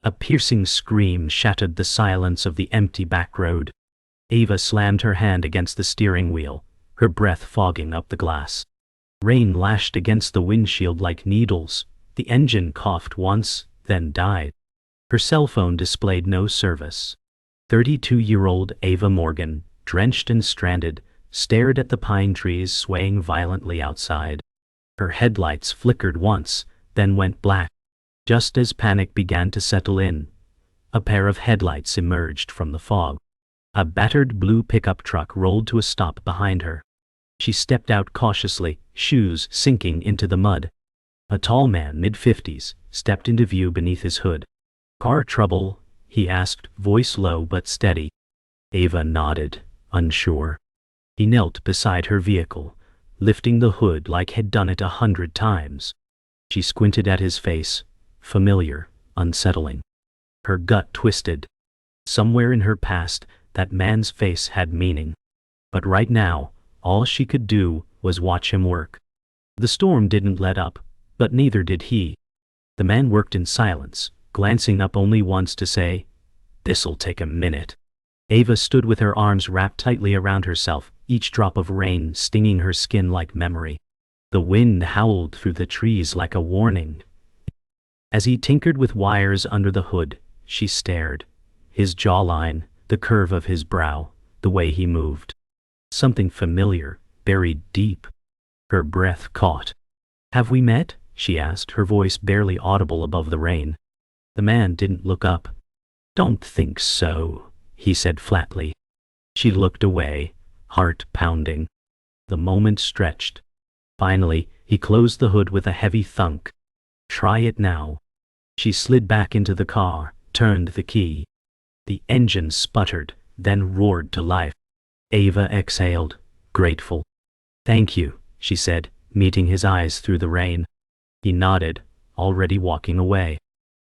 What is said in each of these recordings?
A piercing scream shattered the silence of the empty back road. Ava slammed her hand against the steering wheel, her breath fogging up the glass. Rain lashed against the windshield like needles. The engine coughed once, then died. Her cell phone displayed no service. 32-year-old Ava Morgan, drenched and stranded, stared at the pine trees swaying violently outside. Her headlights flickered once, then went black. Just as panic began to settle in, a pair of headlights emerged from the fog. A battered blue pickup truck rolled to a stop behind her. She stepped out cautiously, shoes sinking into the mud. A tall man, mid-50s, stepped into view beneath his hood. "Car trouble?" he asked, voice low but steady. Ava nodded, unsure. He knelt beside her vehicle, lifting the hood like he'd done it 100 times. She squinted at his face, familiar, unsettling. Her gut twisted. Somewhere in her past, that man's face had meaning. But right now, all she could do was watch him work. The storm didn't let up, but neither did he. The man worked in silence, glancing up only once to say, "This'll take a minute." Ava stood with her arms wrapped tightly around herself, each drop of rain stinging her skin like memory. The wind howled through the trees like a warning. As he tinkered with wires under the hood, she stared. His jawline, the curve of his brow, the way he moved. Something familiar, buried deep. Her breath caught. "Have we met?" she asked, her voice barely audible above the rain. The man didn't look up. "Don't think so," he said flatly. She looked away, heart pounding. The moment stretched. Finally, he closed the hood with a heavy thunk. "Try it now." She slid back into the car, turned the key. The engine sputtered, then roared to life. Ava exhaled, grateful. "Thank you," she said, meeting his eyes through the rain. He nodded, already walking away.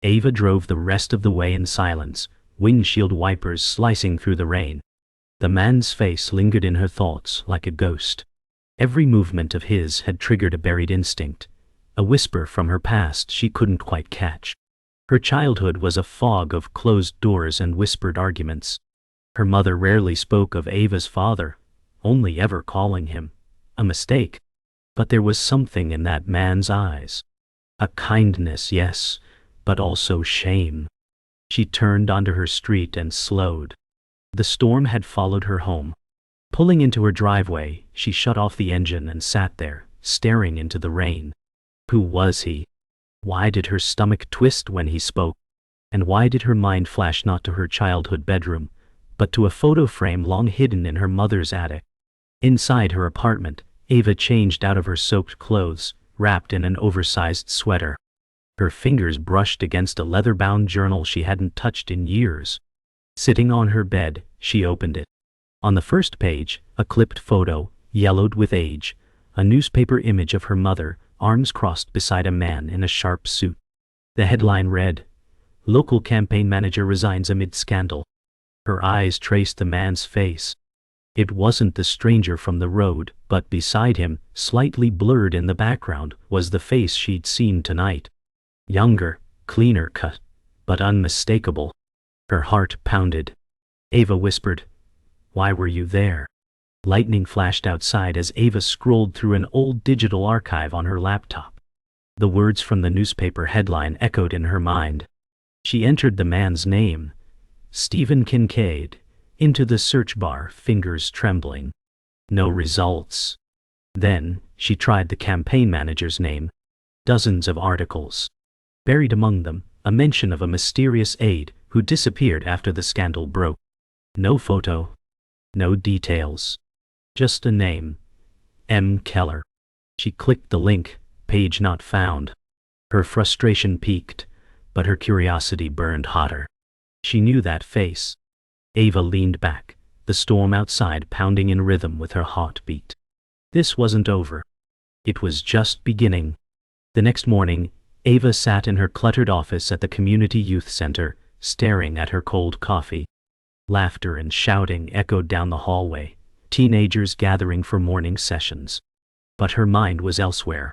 Ava drove the rest of the way in silence, windshield wipers slicing through the rain. The man's face lingered in her thoughts like a ghost. Every movement of his had triggered a buried instinct, a whisper from her past she couldn't quite catch. Her childhood was a fog of closed doors and whispered arguments. Her mother rarely spoke of Ava's father, only ever calling him a mistake. But there was something in that man's eyes. A kindness, yes, but also shame. She turned onto her street and slowed. The storm had followed her home. Pulling into her driveway, she shut off the engine and sat there, staring into the rain. Who was he? Why did her stomach twist when he spoke? And why did her mind flash not to her childhood bedroom, but to a photo frame long hidden in her mother's attic? Inside her apartment, Ava changed out of her soaked clothes, wrapped in an oversized sweater. Her fingers brushed against a leather-bound journal she hadn't touched in years. Sitting on her bed, she opened it. On the first page, a clipped photo, yellowed with age, a newspaper image of her mother, arms crossed beside a man in a sharp suit. The headline read, "Local campaign manager resigns amid scandal." Her eyes traced the man's face. It wasn't the stranger from the road, but beside him, slightly blurred in the background, was the face she'd seen tonight. Younger, cleaner cut, but unmistakable. Her heart pounded. Ava whispered, "Why were you there?" Lightning flashed outside as Ava scrolled through an old digital archive on her laptop. The words from the newspaper headline echoed in her mind. She entered the man's name, Stephen Kincaid, into the search bar, fingers trembling. No results. Then, she tried the campaign manager's name. Dozens of articles. Buried among them, a mention of a mysterious aide who disappeared after the scandal broke. No photo. No details. Just a name. M. Keller. She clicked the link, page not found. Her frustration peaked, but her curiosity burned hotter. She knew that face. Ava leaned back, the storm outside pounding in rhythm with her heartbeat. This wasn't over. It was just beginning. The next morning, Ava sat in her cluttered office at the community youth center, staring at her cold coffee. Laughter and shouting echoed down the hallway, teenagers gathering for morning sessions. But her mind was elsewhere.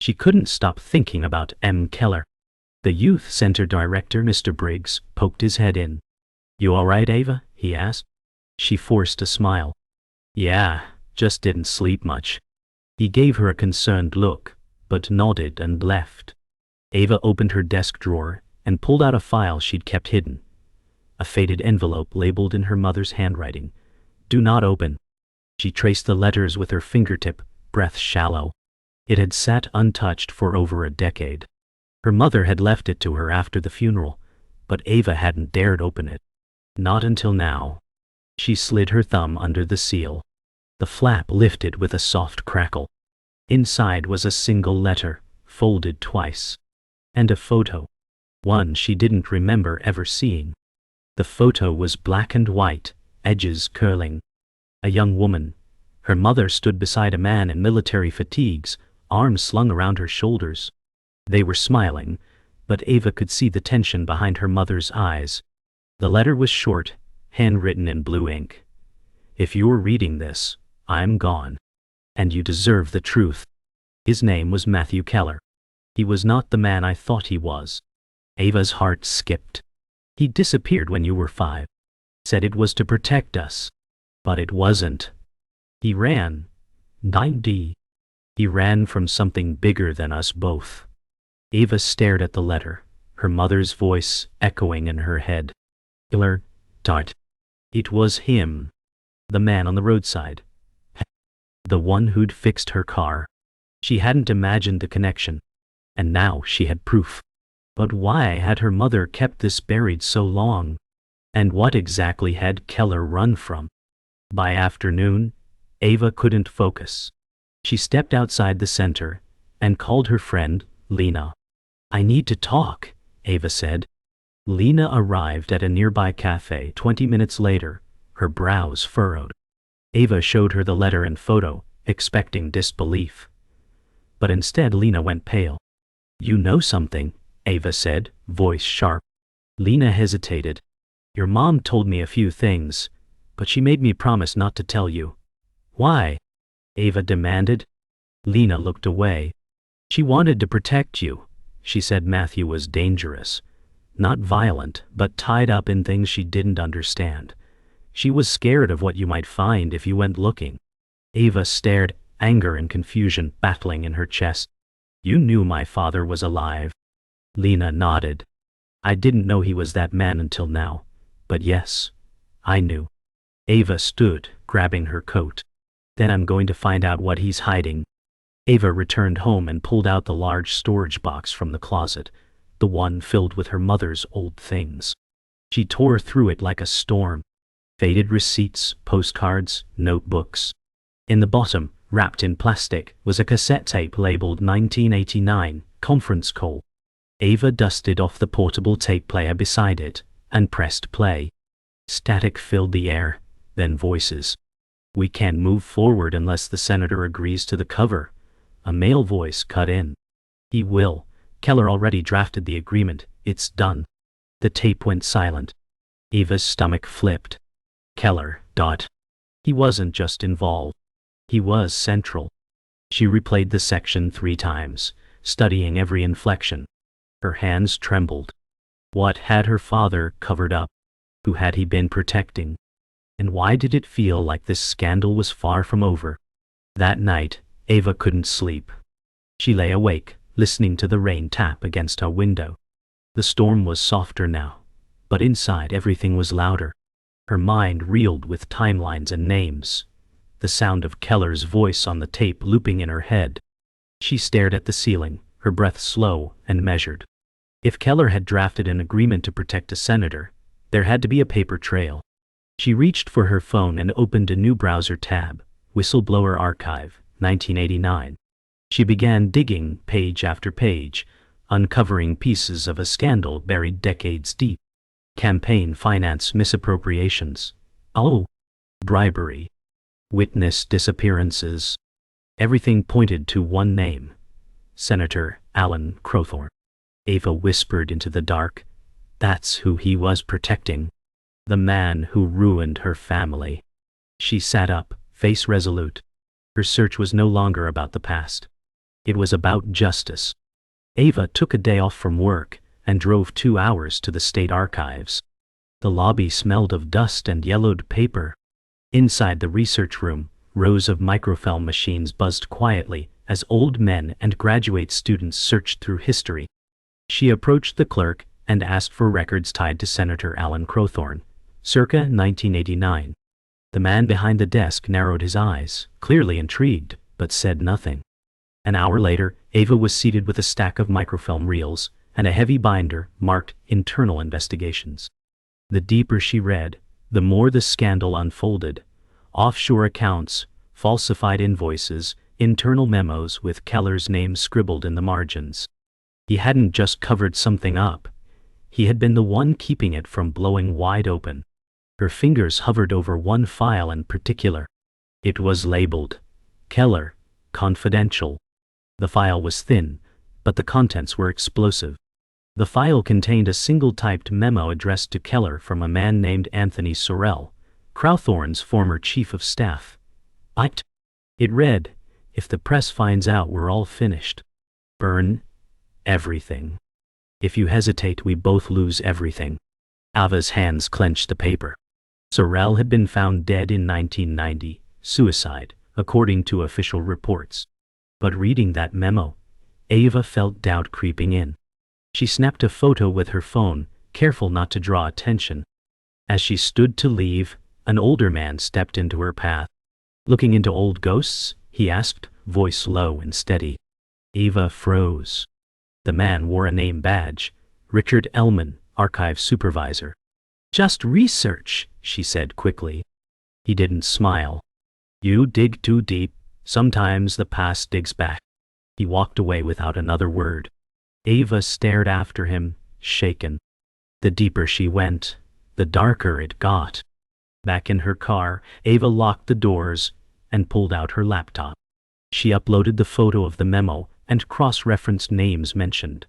She couldn't stop thinking about M. Keller. The youth center director, Mr. Briggs, poked his head in. "You all right, Ava?" he asked. She forced a smile. "Yeah, just didn't sleep much." He gave her a concerned look, but nodded and left. Ava opened her desk drawer and pulled out a file she'd kept hidden. A faded envelope labeled in her mother's handwriting. "Do not open." She traced the letters with her fingertip, breath shallow. It had sat untouched for over a decade. Her mother had left it to her after the funeral, but Ava hadn't dared open it. Not until now. She slid her thumb under the seal. The flap lifted with a soft crackle. Inside was a single letter, folded twice. And a photo. One she didn't remember ever seeing. The photo was black and white, edges curling. A young woman. Her mother stood beside a man in military fatigues, arms slung around her shoulders. They were smiling, but Ava could see the tension behind her mother's eyes. The letter was short, handwritten in blue ink. "If you're reading this, I'm gone. And you deserve the truth." His name was Matthew Keller. He was not the man I thought he was. Ava's heart skipped. "He disappeared when you were 5. Said it was to protect us. But it wasn't. He ran. 9D. He ran from something bigger than us both." Ava stared at the letter, her mother's voice echoing in her head. "Killer, Dart. It was him. The man on the roadside. The one who'd fixed her car." She hadn't imagined the connection. And now she had proof. But why had her mother kept this buried so long? And what exactly had Keller run from? By afternoon, Ava couldn't focus. She stepped outside the center and called her friend, Lena. "I need to talk," Ava said. Lena arrived at a nearby cafe 20 minutes later, her brows furrowed. Ava showed her the letter and photo, expecting disbelief. But instead Lena went pale. "You know something," Ava said, voice sharp. Lena hesitated. "Your mom told me a few things, but she made me promise not to tell you." "Why?" Ava demanded. Lena looked away. "She wanted to protect you. She said Matthew was dangerous. Not violent, but tied up in things she didn't understand. She was scared of what you might find if you went looking." Ava stared, anger and confusion battling in her chest. "You knew my father was alive." Lena nodded. "I didn't know he was that man until now. But yes, I knew." Ava stood, grabbing her coat. "Then I'm going to find out what he's hiding." Ava returned home and pulled out the large storage box from the closet, the one filled with her mother's old things. She tore through it like a storm. Faded receipts, postcards, notebooks. In the bottom, wrapped in plastic, was a cassette tape labeled 1989, conference call. Ava dusted off the portable tape player beside it and pressed play. Static filled the air, then voices. "We can't move forward unless the senator agrees to the cover." A male voice cut in. "He will. Keller already drafted the agreement. It's done." The tape went silent. Ava's stomach flipped. Keller, He wasn't just involved. He was central. She replayed the section 3 times, studying every inflection. Her hands trembled. What had her father covered up? Who had he been protecting? And why did it feel like this scandal was far from over? That night, Ava couldn't sleep. She lay awake, listening to the rain tap against her window. The storm was softer now, but inside everything was louder. Her mind reeled with timelines and names. The sound of Keller's voice on the tape looping in her head. She stared at the ceiling, her breath slow and measured. If Keller had drafted an agreement to protect a senator, there had to be a paper trail. She reached for her phone and opened a new browser tab, Whistleblower Archive, 1989. She began digging page after page, uncovering pieces of a scandal buried decades deep. Campaign finance misappropriations. Oh, bribery. Witness disappearances. Everything pointed to one name. Senator Alan Crowthorne. Ava whispered into the dark. That's who he was protecting. The man who ruined her family. She sat up, face resolute. Her search was no longer about the past. It was about justice. Ava took a day off from work and drove 2 hours to the state archives. The lobby smelled of dust and yellowed paper. Inside the research room, rows of microfilm machines buzzed quietly as old men and graduate students searched through history. She approached the clerk and asked for records tied to Senator Alan Crowthorne, circa 1989. The man behind the desk narrowed his eyes, clearly intrigued, but said nothing. An hour later, Ava was seated with a stack of microfilm reels and a heavy binder marked Internal Investigations. The deeper she read, the more the scandal unfolded. Offshore accounts, falsified invoices, internal memos with Keller's name scribbled in the margins. He hadn't just covered something up. He had been the one keeping it from blowing wide open. Her fingers hovered over one file in particular. It was labeled, Keller, Confidential. The file was thin, but the contents were explosive. The file contained a single-typed memo addressed to Keller from a man named Anthony Sorrell, Crowthorne's former chief of staff. It read, "If the press finds out, we're all finished. Burn everything. If you hesitate, we both lose everything." Ava's hands clenched the paper. Sorrell had been found dead in 1990, suicide, according to official reports. But reading that memo, Ava felt doubt creeping in. She snapped a photo with her phone, careful not to draw attention. As she stood to leave, an older man stepped into her path. "Looking into old ghosts?" he asked, voice low and steady. Ava froze. The man wore a name badge, Richard Ellman, archive supervisor. "Just research," she said quickly. He didn't smile. "You dig too deep. Sometimes the past digs back." He walked away without another word. Ava stared after him, shaken. The deeper she went, the darker it got. Back in her car, Ava locked the doors and pulled out her laptop. She uploaded the photo of the memo and cross-referenced names mentioned: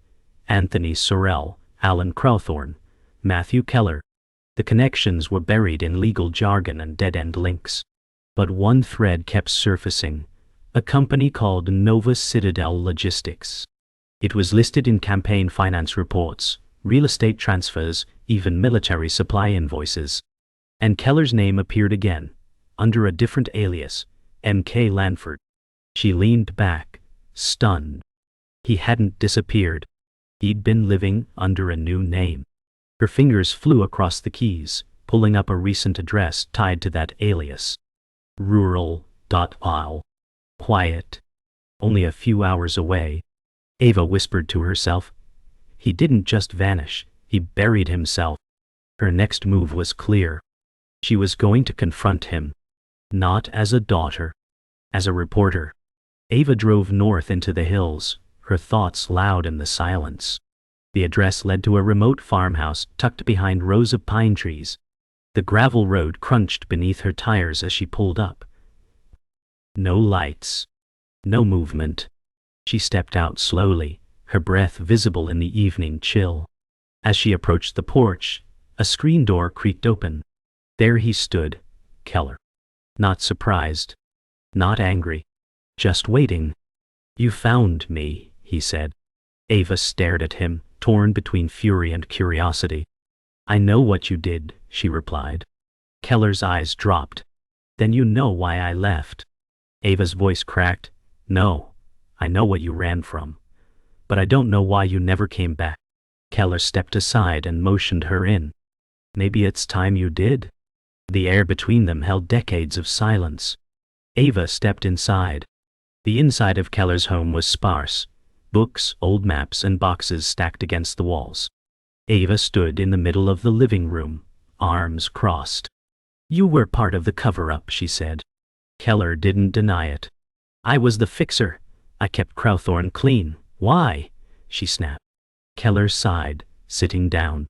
Anthony Sorrell, Alan Crowthorne, Matthew Keller. The connections were buried in legal jargon and dead-end links. But one thread kept surfacing: a company called Nova Citadel Logistics. It was listed in campaign finance reports, real estate transfers, even military supply invoices. And Keller's name appeared again, under a different alias, M.K. Lanford. She leaned back, stunned. He hadn't disappeared. He'd been living under a new name. Her fingers flew across the keys, pulling up a recent address tied to that alias. Rural.Isle. Quiet. Only a few hours away. Ava whispered to herself. He didn't just vanish, he buried himself. Her next move was clear. She was going to confront him. Not as a daughter. As a reporter. Ava drove north into the hills, her thoughts loud in the silence. The address led to a remote farmhouse tucked behind rows of pine trees. The gravel road crunched beneath her tires as she pulled up. No lights. No movement. She stepped out slowly, her breath visible in the evening chill. As she approached the porch, a screen door creaked open. There he stood, Keller. Not surprised. Not angry. Just waiting. "You found me," he said. Ava stared at him, torn between fury and curiosity. "I know what you did," she replied. Keller's eyes dropped. "Then you know why I left." Ava's voice cracked. "No. I know what you ran from. But I don't know why you never came back." Keller stepped aside and motioned her in. "Maybe it's time you did." The air between them held decades of silence. Ava stepped inside. The inside of Keller's home was sparse. Books, old maps, and boxes stacked against the walls. Ava stood in the middle of the living room, arms crossed. "You were part of the cover-up," she said. Keller didn't deny it. "I was the fixer. I kept Crowthorne clean." "Why?" she snapped. Keller sighed, sitting down.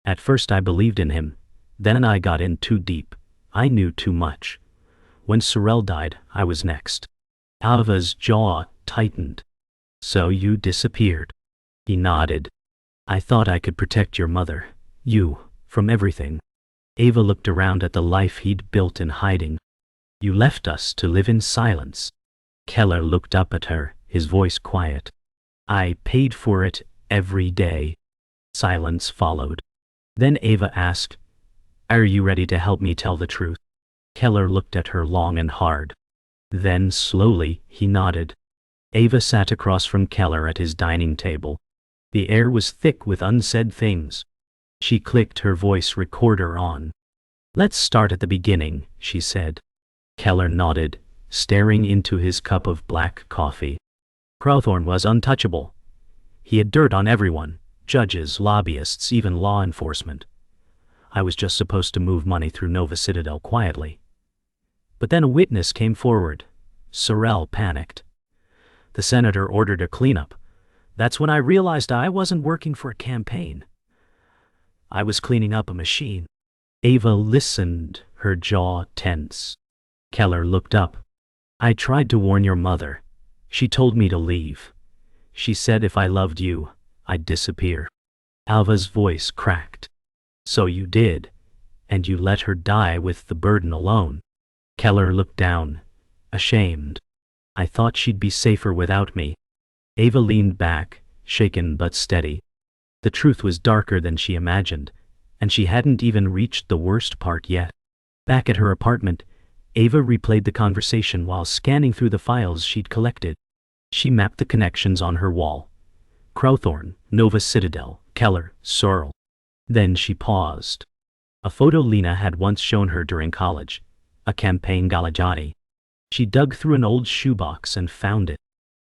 "At first I believed in him. Then I got in too deep. I knew too much. When Sorrell died, I was next." Ava's jaw tightened. "So you disappeared." He nodded. "I thought I could protect your mother, you, from everything." Ava looked around at the life he'd built in hiding. "You left us to live in silence." Keller looked up at her, his voice quiet. "I paid for it every day." Silence followed. Then Ava asked, "Are you ready to help me tell the truth?" Keller looked at her long and hard. Then, slowly, he nodded. Ava sat across from Keller at his dining table. The air was thick with unsaid things. She clicked her voice recorder on. "Let's start at the beginning," she said. Keller nodded, staring into his cup of black coffee. Crowthorne was untouchable. He had dirt on everyone, judges, lobbyists, even law enforcement. I was just supposed to move money through Nova Citadel quietly. But then a witness came forward. Sorrel panicked. The senator ordered a cleanup. That's when I realized I wasn't working for a campaign. I was cleaning up a machine. Ava listened, her jaw tense. Keller looked up. "I tried to warn your mother. She told me to leave. She said if I loved you, I'd disappear." Ava's voice cracked. "So you did, and you let her die with the burden alone." Keller looked down, ashamed. "I thought she'd be safer without me." Ava leaned back, shaken but steady. The truth was darker than she imagined, and she hadn't even reached the worst part yet. Back at her apartment, Ava replayed the conversation while scanning through the files she'd collected. She mapped the connections on her wall. Crowthorne, Nova Citadel, Keller, Sorrel. Then she paused. A photo Lena had once shown her during college. A campaign galajati. She dug through an old shoebox and found it.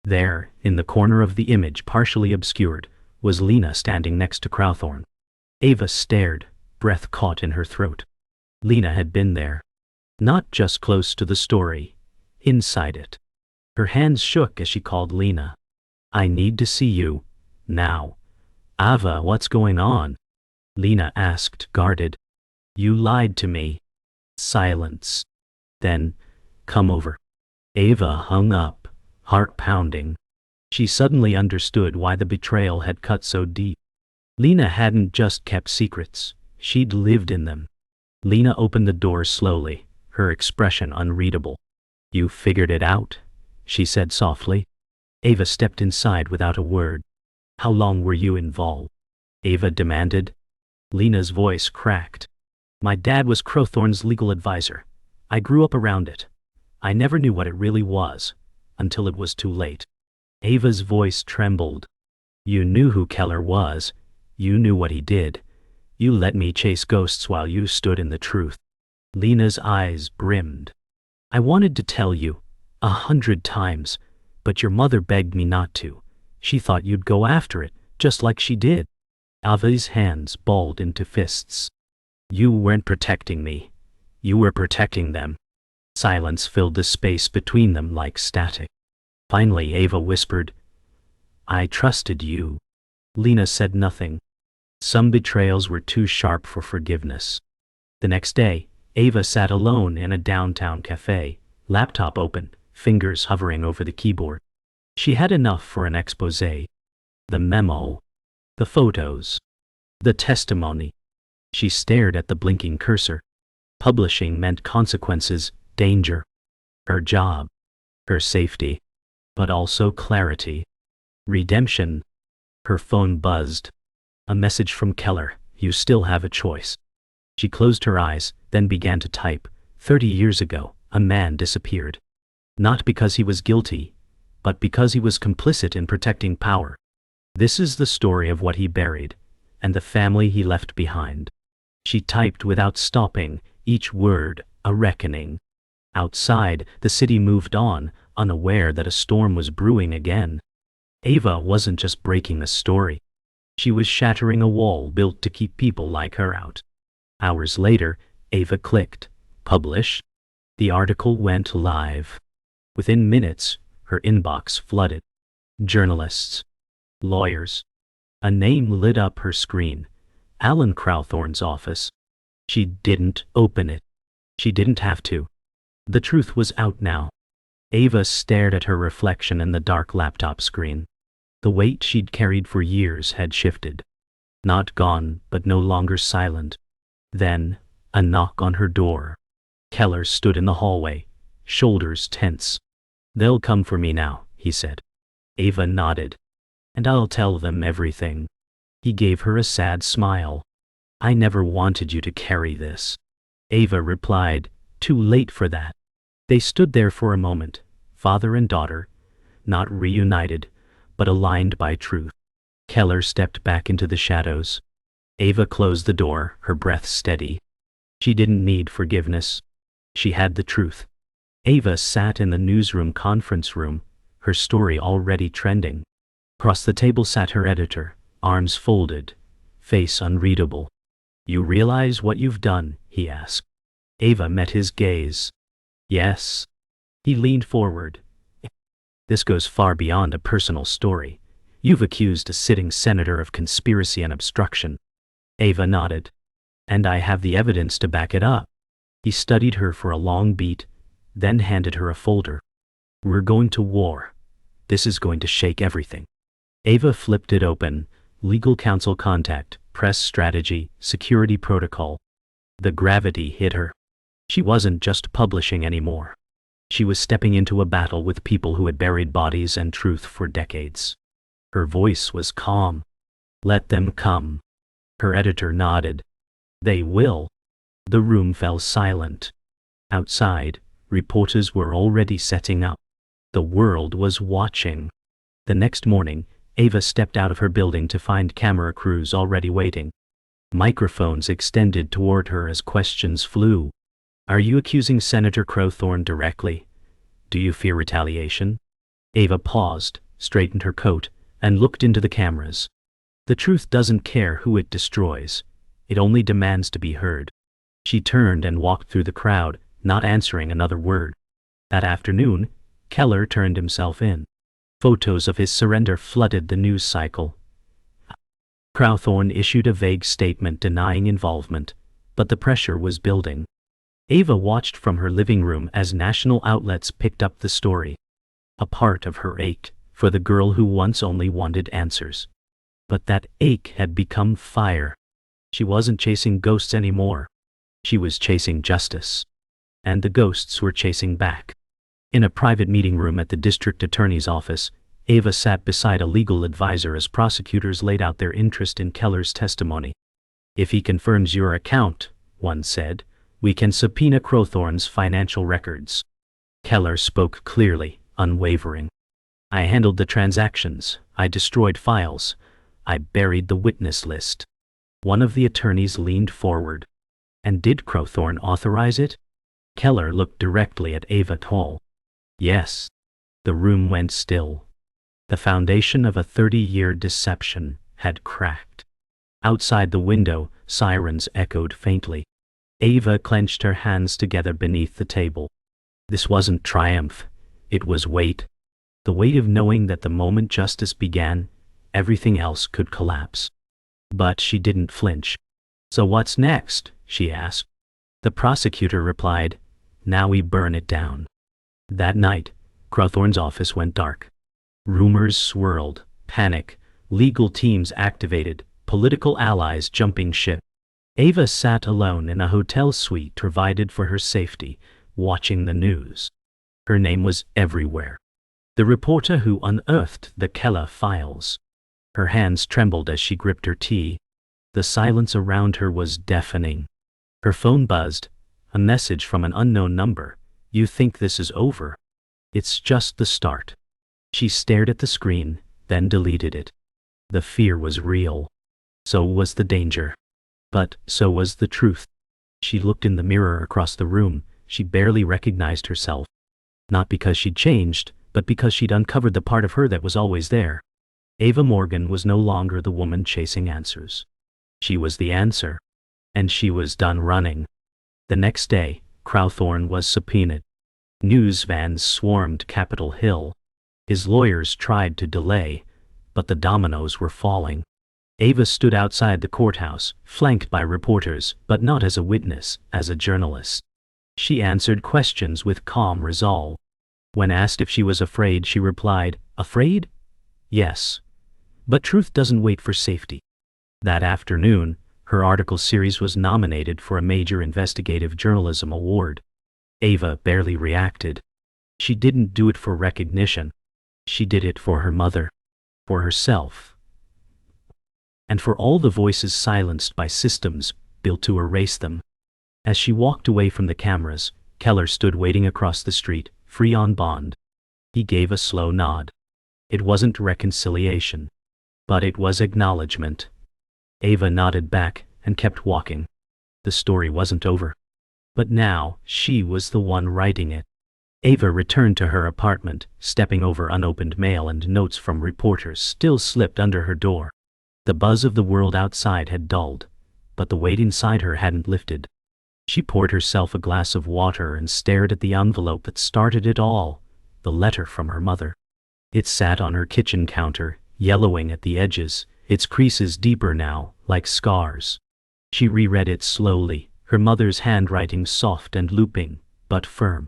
There, in the corner of the image partially obscured, was Lena standing next to Crowthorne. Ava stared, breath caught in her throat. Lena had been there. Not just close to the story, inside it. Her hands shook as she called Lena. "I need to see you. Now." "Ava, what's going on?" Lena asked, guarded. "You lied to me." Silence. Then, "Come over." Ava hung up, heart pounding. She suddenly understood why the betrayal had cut so deep. Lena hadn't just kept secrets, she'd lived in them. Lena opened the door slowly, her expression unreadable. "You figured it out?" she said softly. Ava stepped inside without a word. "How long were you involved?" Ava demanded. Lena's voice cracked. "My dad was Crowthorne's legal advisor. I grew up around it. I never knew what it really was, until it was too late." Ava's voice trembled. "You knew who Keller was. You knew what he did. You let me chase ghosts while you stood in the truth." Lena's eyes brimmed. "I wanted to tell you, 100 times, but your mother begged me not to. She thought you'd go after it, just like she did." Ava's hands balled into fists. "You weren't protecting me. You were protecting them." Silence filled the space between them like static. Finally Ava whispered, "I trusted you." Lena said nothing. Some betrayals were too sharp for forgiveness. The next day, Ava sat alone in a downtown cafe, laptop open, fingers hovering over the keyboard. She had enough for an exposé. The memo. The photos. The testimony. She stared at the blinking cursor. Publishing meant consequences, danger. Her job. Her safety. But also clarity. Redemption. Her phone buzzed. A message from Keller, "You still have a choice." She closed her eyes, then began to type. 30 years ago, a man disappeared. Not because he was guilty, but because he was complicit in protecting power. This is the story of what he buried, and the family he left behind. She typed without stopping, each word a reckoning. Outside, the city moved on, unaware that a storm was brewing again. Ava wasn't just breaking a story. She was shattering a wall built to keep people like her out. Hours later, Ava clicked, "Publish." The article went live. Within minutes, her inbox flooded. Journalists. Lawyers. A name lit up her screen. Alan Crowthorne's office. She didn't open it. She didn't have to. The truth was out now. Ava stared at her reflection in the dark laptop screen. The weight she'd carried for years had shifted. Not gone, but no longer silent. Then, a knock on her door. Keller stood in the hallway, shoulders tense. "They'll come for me now," he said. Ava nodded. "And I'll tell them everything." He gave her a sad smile. I never wanted you to carry this. Ava replied, too late for that. They stood there for a moment, father and daughter, not reunited, but aligned by truth. Keller stepped back into the shadows. Ava closed the door, her breath steady. She didn't need forgiveness. She had the truth. Ava sat in the newsroom conference room, her story already trending. Across the table sat her editor, arms folded, face unreadable. You realize what you've done? He asked. Ava met his gaze. Yes. He leaned forward. This goes far beyond a personal story. You've accused a sitting senator of conspiracy and obstruction. Ava nodded. And I have the evidence to back it up. He studied her for a long beat, then handed her a folder. We're going to war. This is going to shake everything. Ava flipped it open. Legal counsel contact, press strategy, security protocol. The gravity hit her. She wasn't just publishing anymore. She was stepping into a battle with people who had buried bodies and truth for decades. Her voice was calm. Let them come. Her editor nodded. They will. The room fell silent. Outside, reporters were already setting up. The world was watching. The next morning, Ava stepped out of her building to find camera crews already waiting. Microphones extended toward her as questions flew. Are you accusing Senator Crowthorne directly? Do you fear retaliation? Ava paused, straightened her coat, and looked into the cameras. The truth doesn't care who it destroys. It only demands to be heard. She turned and walked through the crowd, not answering another word. That afternoon, Keller turned himself in. Photos of his surrender flooded the news cycle. Crowthorne issued a vague statement denying involvement, but the pressure was building. Ava watched from her living room as national outlets picked up the story. A part of her ached for the girl who once only wanted answers. But that ache had become fire. She wasn't chasing ghosts anymore. She was chasing justice. And the ghosts were chasing back. In a private meeting room at the district attorney's office, Ava sat beside a legal advisor as prosecutors laid out their interest in Keller's testimony. If he confirms your account, one said, we can subpoena Crowthorne's financial records. Keller spoke clearly, unwavering. I handled the transactions. I destroyed files. I buried the witness list. One of the attorneys leaned forward. And did Crowthorne authorize it? Keller looked directly at Ava Hall. Yes. The room went still. The foundation of a 30-year deception had cracked. Outside the window, sirens echoed faintly. Ava clenched her hands together beneath the table. This wasn't triumph. It was weight. The weight of knowing that the moment justice began, everything else could collapse. But she didn't flinch. So what's next? She asked. The prosecutor replied, now we burn it down. That night, Crowthorne's office went dark. Rumors swirled, panic, legal teams activated, political allies jumping ship. Ava sat alone in a hotel suite provided for her safety, watching the news. Her name was everywhere. The reporter who unearthed the Keller files. Her hands trembled as she gripped her tea. The silence around her was deafening. Her phone buzzed. A message from an unknown number. You think this is over? It's just the start. She stared at the screen, then deleted it. The fear was real. So was the danger. But so was the truth. She looked in the mirror across the room. She barely recognized herself. Not because she'd changed, but because she'd uncovered the part of her that was always there. Ava Morgan was no longer the woman chasing answers. She was the answer. And she was done running. The next day, Crowthorne was subpoenaed. News vans swarmed Capitol Hill. His lawyers tried to delay, but the dominoes were falling. Ava stood outside the courthouse, flanked by reporters, but not as a witness, as a journalist. She answered questions with calm resolve. When asked if she was afraid, she replied, afraid? Yes. But truth doesn't wait for safety. That afternoon, her article series was nominated for a major investigative journalism award. Ava barely reacted. She didn't do it for recognition. She did it for her mother. For herself. and for all the voices silenced by systems built to erase them. As she walked away from the cameras, Keller stood waiting across the street, free on bond. He gave a slow nod. It wasn't reconciliation, but it was acknowledgement. Ava nodded back and kept walking. The story wasn't over. But now, she was the one writing it. Ava returned to her apartment, stepping over unopened mail and notes from reporters still slipped under her door. The buzz of the world outside had dulled, but the weight inside her hadn't lifted. She poured herself a glass of water and stared at the envelope that started it all, the letter from her mother. It sat on her kitchen counter, yellowing at the edges, its creases deeper now, like scars. She reread it slowly, her mother's handwriting soft and looping, but firm.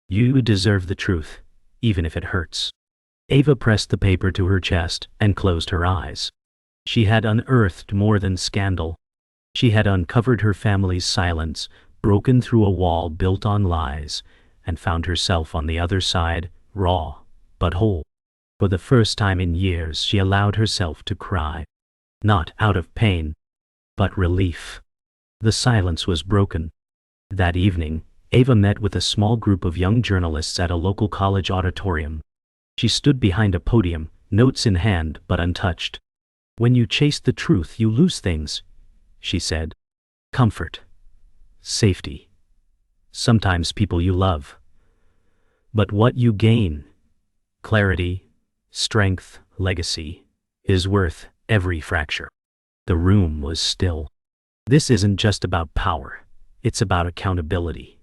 You deserve the truth, even if it hurts. Ava pressed the paper to her chest and closed her eyes. She had unearthed more than scandal. She had uncovered her family's silence, broken through a wall built on lies, and found herself on the other side, raw, but whole. For the first time in years she allowed herself to cry. Not out of pain, but relief. The silence was broken. That evening, Ava met with a small group of young journalists at a local college auditorium. She stood behind a podium, notes in hand but untouched. When you chase the truth, you lose things, she said. Comfort. Safety. Sometimes people you love. But what you gain, clarity, strength, legacy, is worth every fracture. The room was still. This isn't just about power, it's about accountability.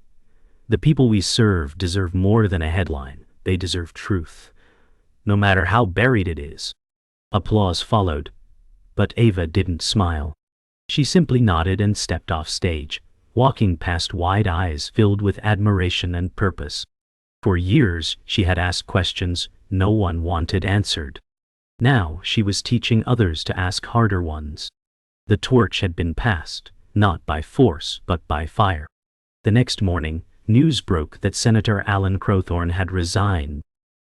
The people we serve deserve more than a headline, they deserve truth, no matter how buried it is. Applause followed, but Ava didn't smile. She simply nodded and stepped off stage, walking past wide eyes filled with admiration and purpose. For years she had asked questions no one wanted answered. Now she was teaching others to ask harder ones. The torch had been passed, not by force but by fire. The next morning, news broke that Senator Alan Crowthorne had resigned.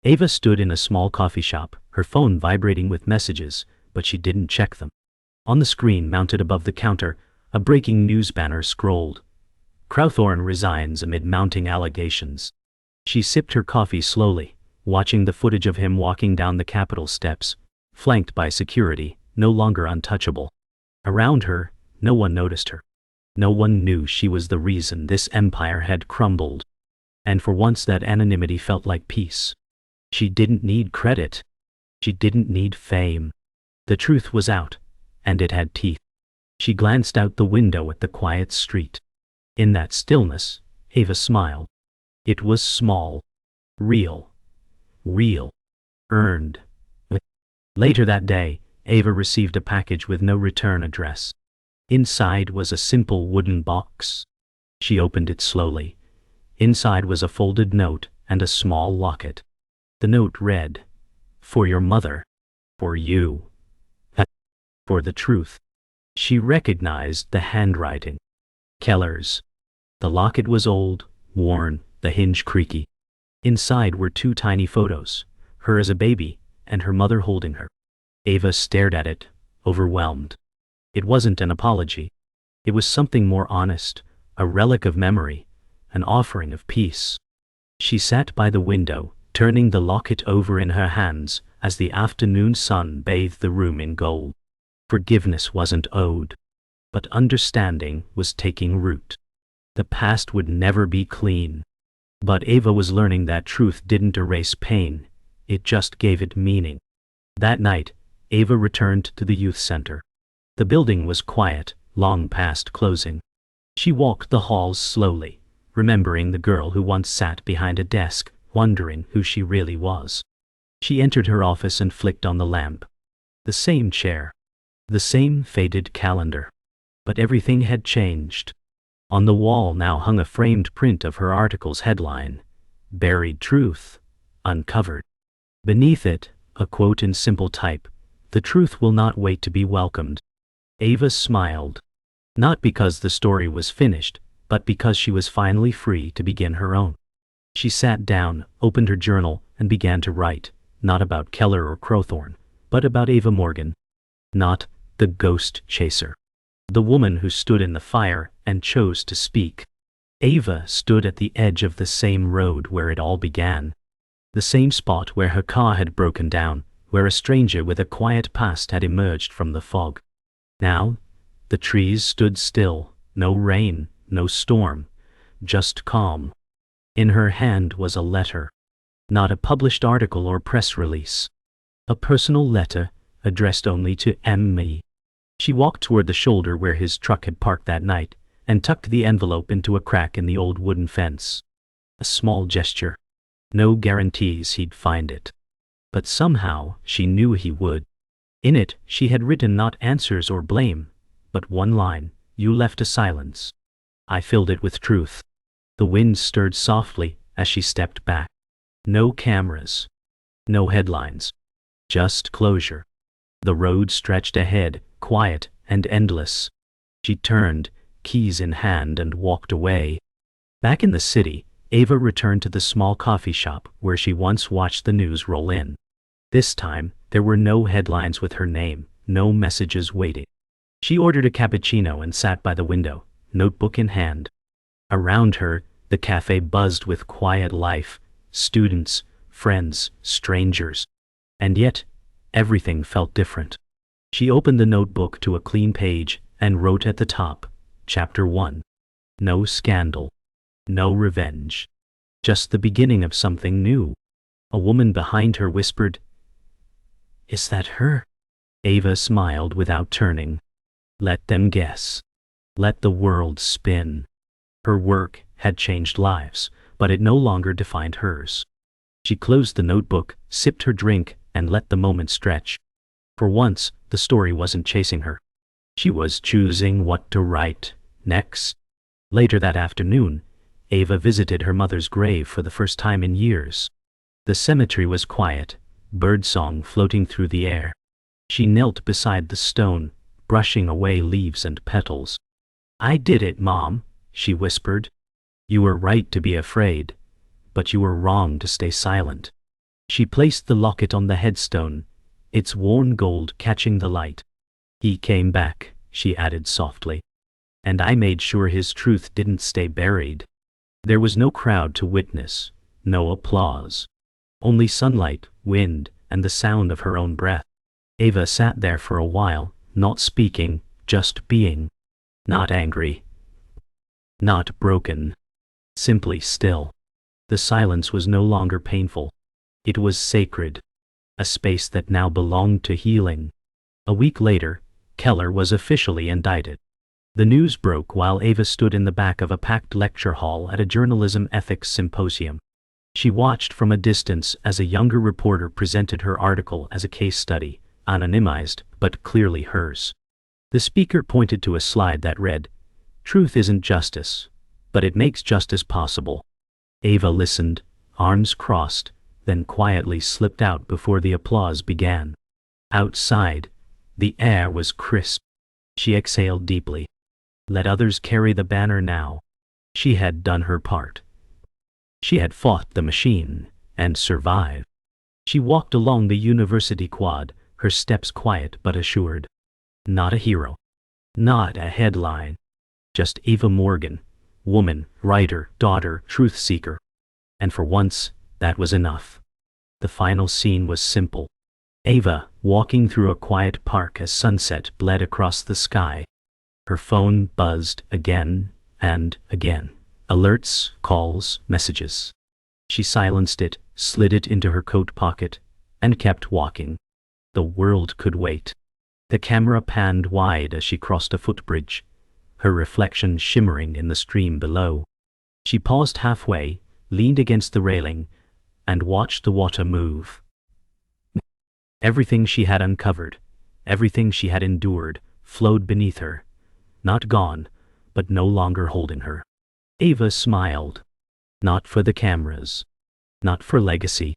Ava stood in a small coffee shop, her phone vibrating with messages, but she didn't check them. On the screen mounted above the counter, a breaking news banner scrolled. Crowthorne resigns amid mounting allegations. She sipped her coffee slowly, watching the footage of him walking down the Capitol steps, flanked by security, no longer untouchable. Around her, no one noticed her. No one knew she was the reason this empire had crumbled. And for once that anonymity felt like peace. She didn't need credit. She didn't need fame. The truth was out, and it had teeth. She glanced out the window at the quiet street. In that stillness, Ava smiled. It was small. Real. Real. Earned. Later that day, Ava received a package with no return address. Inside was a simple wooden box. She opened it slowly. Inside was a folded note and a small locket. The note read, "For your mother. For you. For the truth." She recognized the handwriting. Keller's. The locket was old, worn, the hinge creaky. Inside were two tiny photos, her as a baby and her mother holding her. Ava stared at it, overwhelmed. It wasn't an apology. It was something more honest, a relic of memory, an offering of peace. She sat by the window, turning the locket over in her hands as the afternoon sun bathed the room in gold. Forgiveness wasn't owed, but understanding was taking root. The past would never be clean. But Ava was learning that truth didn't erase pain, it just gave it meaning. That night, Ava returned to the youth center. The building was quiet, long past closing. She walked the halls slowly, remembering the girl who once sat behind a desk, wondering who she really was. She entered her office and flicked on the lamp. The same chair. The same faded calendar. But everything had changed. On the wall now hung a framed print of her article's headline, "Buried Truth, Uncovered." Beneath it, a quote in simple type, "The truth will not wait to be welcomed." Ava smiled. Not because the story was finished, but because she was finally free to begin her own. She sat down, opened her journal, and began to write, not about Keller or Crowthorne, but about Ava Morgan. Not The ghost chaser. The woman who stood in the fire and chose to speak. Ava stood at the edge of the same road where it all began. The same spot where her car had broken down, where a stranger with a quiet past had emerged from the fog. Now, the trees stood still, no rain, no storm, just calm. In her hand was a letter. Not a published article or press release. A personal letter, addressed only to M.E. She walked toward the shoulder where his truck had parked that night, and tucked the envelope into a crack in the old wooden fence. A small gesture. No guarantees he'd find it. But somehow, she knew he would. In it, she had written not answers or blame, but one line: "You left a silence." I filled it with truth. The wind stirred softly as she stepped back. No cameras. No headlines. Just closure. The road stretched ahead, quiet and endless. She turned, keys in hand, and walked away. Back in the city, Ava returned to the small coffee shop where she once watched the news roll in. This time, there were no headlines with her name, no messages waiting. She ordered a cappuccino and sat by the window, notebook in hand. Around her, the cafe buzzed with quiet life, students, friends, strangers. And yet, everything felt different. She opened the notebook to a clean page and wrote at the top, Chapter 1. No scandal. No revenge. Just the beginning of something new. A woman behind her whispered, "Is that her?" Ava smiled without turning. Let them guess. Let the world spin. Her work had changed lives, but it no longer defined hers. She closed the notebook, sipped her drink, and let the moment stretch. For once, the story wasn't chasing her. She was choosing what to write next. Later that afternoon, Ava visited her mother's grave for the first time in years. The cemetery was quiet, birdsong floating through the air. She knelt beside the stone, brushing away leaves and petals. "I did it, Mom," she whispered. "You were right to be afraid, but you were wrong to stay silent." She placed the locket on the headstone, its worn gold catching the light. "He came back," she added softly. "And I made sure his truth didn't stay buried." There was no crowd to witness, no applause. Only sunlight, wind, and the sound of her own breath. Ava sat there for a while, not speaking, just being. Not angry. Not broken. Simply still. The silence was no longer painful. It was sacred. A space that now belonged to healing. A week later, Keller was officially indicted. The news broke while Ava stood in the back of a packed lecture hall at a journalism ethics symposium. She watched from a distance as a younger reporter presented her article as a case study, anonymized, but clearly hers. The speaker pointed to a slide that read, "Truth isn't justice, but it makes justice possible." Ava listened, arms crossed, then quietly slipped out before the applause began. Outside, the air was crisp. She exhaled deeply. Let others carry the banner now. She had done her part. She had fought the machine and survived. She walked along the university quad, her steps quiet but assured. Not a hero. Not a headline. Just Ava Morgan, woman, writer, daughter, truth seeker. And for once, that was enough. The final scene was simple. Ava, walking through a quiet park as sunset bled across the sky. Her phone buzzed again and again. Alerts, calls, messages. She silenced it, slid it into her coat pocket, and kept walking. The world could wait. The camera panned wide as she crossed a footbridge, her reflection shimmering in the stream below. She paused halfway, leaned against the railing, and watched the water move. Everything she had uncovered, everything she had endured, flowed beneath her. Not gone, but no longer holding her. Ava smiled. Not for the cameras. Not for legacy.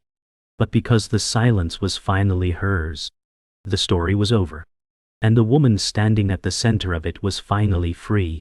But because the silence was finally hers. The story was over. And the woman standing at the center of it was finally free.